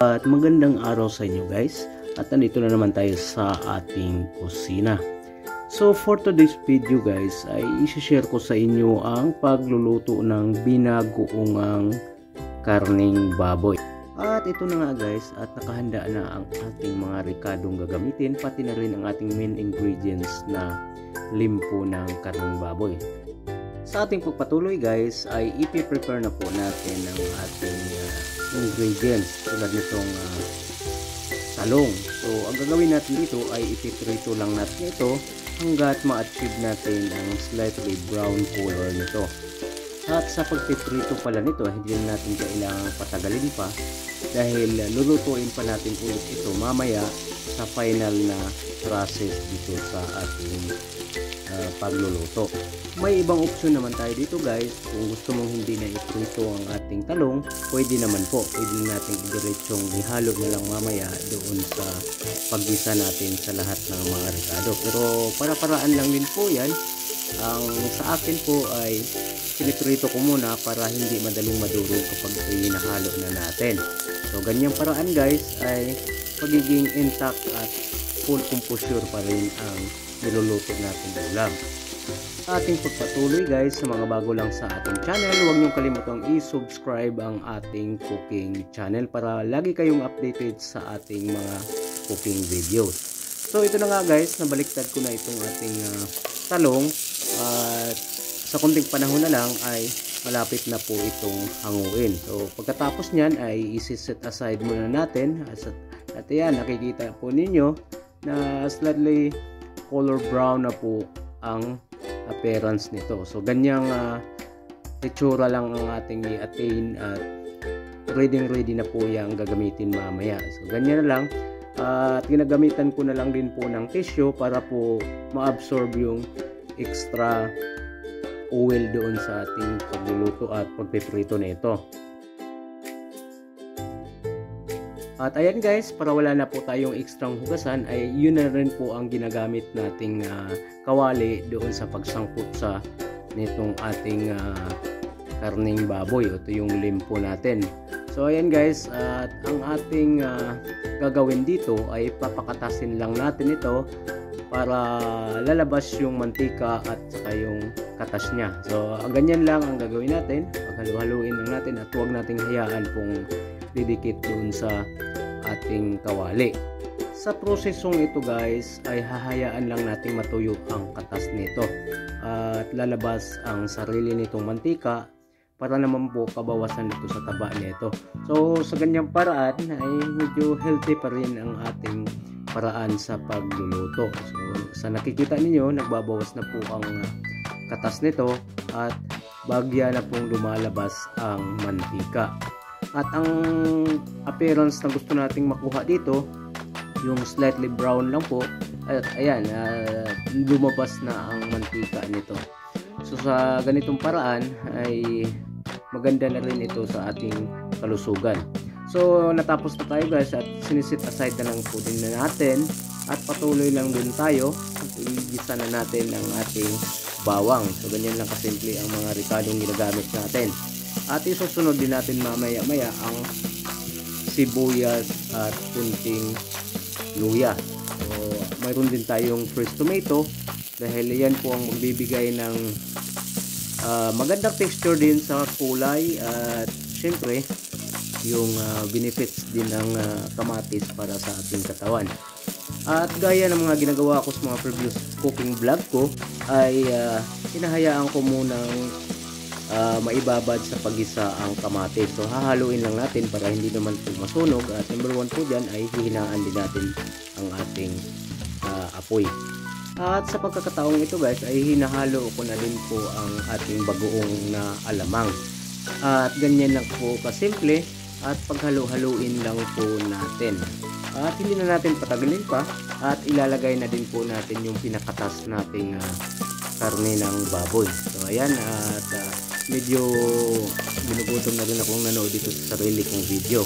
At magandang araw sa inyo guys. At nandito na naman tayo sa ating kusina. So for today's video guys ay i-share ko sa inyo ang pagluluto ng binagoongang karning baboy. At ito na nga guys, at nakahanda na ang ating mga ricadong gagamitin, pati na rin ang ating main ingredients na limpo ng karning baboy. Sa ating pagpatuloy guys ay ipi-prepare na po natin ang ating ingredients tulad nitong talong. So ang gagawin natin dito ay ipiprito lang natin ito hanggat ma-achieve natin ang slightly brown color nito. At sa pagpiprito pala nito, hindi na natin kailangang patagalin pa dahil lulutuin pa natin ulit ito mamaya sa final na process dito sa ating pagluluto. May ibang option naman tayo dito guys. Kung gusto mong hindi na iprito ang ating talong, pwede naman po. Pwede natin idiretsong ihalo na lang mamaya doon sa paggisa natin sa lahat ng mga ricado. Pero para-paraan lang din po yan. Ang sa akin po ay piniprito ko muna para hindi madaling madurog kapag hinahalo na natin. So ganyang paraan guys ay pagiging intact at full composure pa rin ang niluluto natin na ulam. Sa ating pagpatuloy guys, sa mga bago lang sa ating channel, huwag niyong kalimutang i-subscribe ang ating cooking channel para lagi kayong updated sa ating mga cooking videos. So ito na nga guys, nabaliktad ko na itong ating talong at sa konting panahon na lang ay malapit na po itong hanguin. So pagkatapos niyan ay isi-set aside muna natin at yan, nakikita po ninyo na slightly color brown na po ang appearance nito. So ganyang itsura lang ang ating i-attain at ready na po yung gagamitin mamaya. So ganyan na lang at ginagamitan ko na lang din po ng tissue para po ma-absorb yung extra oil doon sa ating pagluluto at pagpiprito nito. At ayan guys, para wala na po tayong ekstrang hugasan ay yun na rin po ang ginagamit nating kawali doon sa pagsangkot sa nitong ating karning baboy. Ito yung limpo natin. So ayan guys, at ang ating gagawin dito ay papakatasin lang natin ito para lalabas yung mantika at saka yung katas niya. So ganyan lang ang gagawin natin. Paghalu-haluin lang natin at huwag nating hayaan kung didikit doon sa ating kawali. Sa prosesong ito guys ay hahayaan lang nating matuyo ang katas nito at lalabas ang sarili nitong mantika para naman po kabawasan nito sa taba nito. So sa ganyang paraan ay medyo healthy pa rin ang ating paraan sa pagluluto. So sa nakikita ninyo, nagbabawas na po ang katas nito at bagya na pong lumalabas ang mantika. At ang appearance na gusto nating makuha dito, yung slightly brown lang po. At ayan, lumabas na ang mantika nito. So sa ganitong paraan ay maganda na rin ito sa ating kalusugan. So natapos na tayo guys at sinisit aside na lang po din na natin at patuloy lang din tayo at igisa na natin ang ating bawang. So ganyan lang kasimple ang mga ricadong ginagamit natin. At isusunod din natin mamaya-maya ang sibuyas at kunting luya. So mayroon din tayong fresh tomato dahil yan po ang magbibigay ng magandang texture din sa kulay at syempre yung benefits din ng kamatis para sa ating katawan. At gaya ng mga ginagawa ko sa mga previous cooking vlog ko ay hinahayaan ko munang maibabad sa pagisa ang kamatis. So hahaluin lang natin para hindi naman po masunog at number 1 po dyan ay hihinaan din natin ang ating apoy. At sa pagkakataong ito guys ay hinahalo ko na din po ang ating bagoong na alamang. At ganyan lang po kasimple at paghalo-haluin lang po natin. At hindi na natin patagalin pa at ilalagay na din po natin yung pinakatas nating karne ng baboy. So ayan, at medyo ginugutom na rin akong nanood dito sa sarili kong video.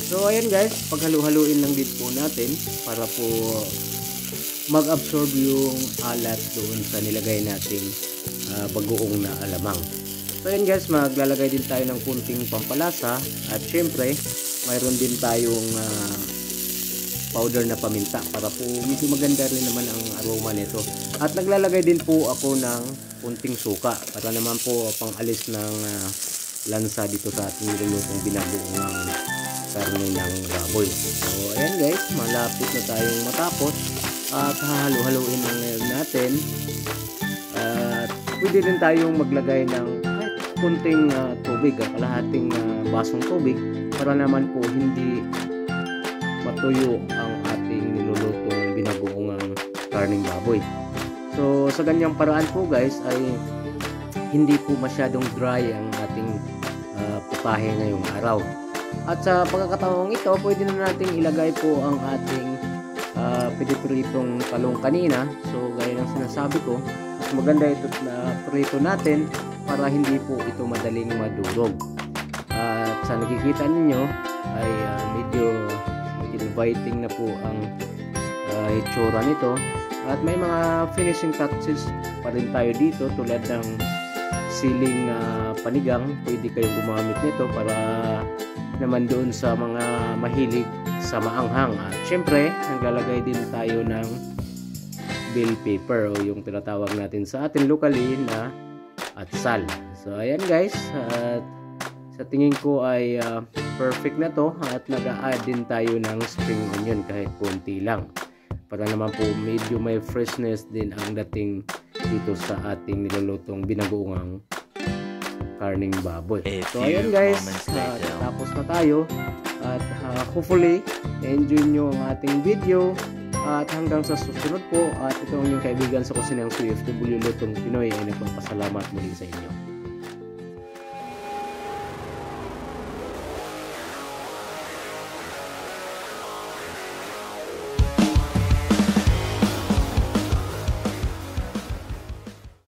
So ayan guys, paghalo-haluin lang din po natin para po mag-absorb yung alat doon sa nilagay nating bagoong na alamang. So ayan guys, maglalagay din tayo ng kunting pampalasa at syempre mayroon din tayong powder na paminta para po medyo maganda rin naman ang aroma nito. At naglalagay din po ako ng kunting suka para naman po pang-alis ng lansa dito sa ating nilulutong binagoong karne ng baboy. So ayan guys, malapit na tayong matapos at hahalo-haluin lang natin. At pwede din tayong maglagay ng kahit kunting tubig, kalahating basong tubig para naman po hindi matuyo ang ating nilulutong binagoong karning baboy. So sa ganyang paraan po guys ay hindi po masyadong dry ang ating putahe ngayong araw. At sa pagkakataong ito, pwede na natin ilagay po ang ating pinipritong talong kanina. So gaya ng sinasabi ko, mas maganda ito na prito natin para hindi po ito madaling madurog. At sa nakikita ninyo ay medyo inviting na po ang itsura nito. At may mga finishing touches pa rin tayo dito tulad ng siling panigang. Pwede kayong gumamit nito para naman doon sa mga mahilig sa maanghang. At syempre, naglalagay din tayo ng bell pepper o yung tinatawag natin sa atin locally na atsal. So ayan guys, at sa tingin ko ay perfect na to at nag-a-add din tayo ng spring onion kahit konti lang para naman po medyo may freshness din ang dating dito sa ating nilulutong binagoong karning baboy. So ayan guys, tapos na tayo at hopefully enjoy nyo ang ating video at hanggang sa susunod po. At ito ang inyong kaibigan sa kusinang CFW Lutong Pinoy ay nagpapasalamat muli sa inyo.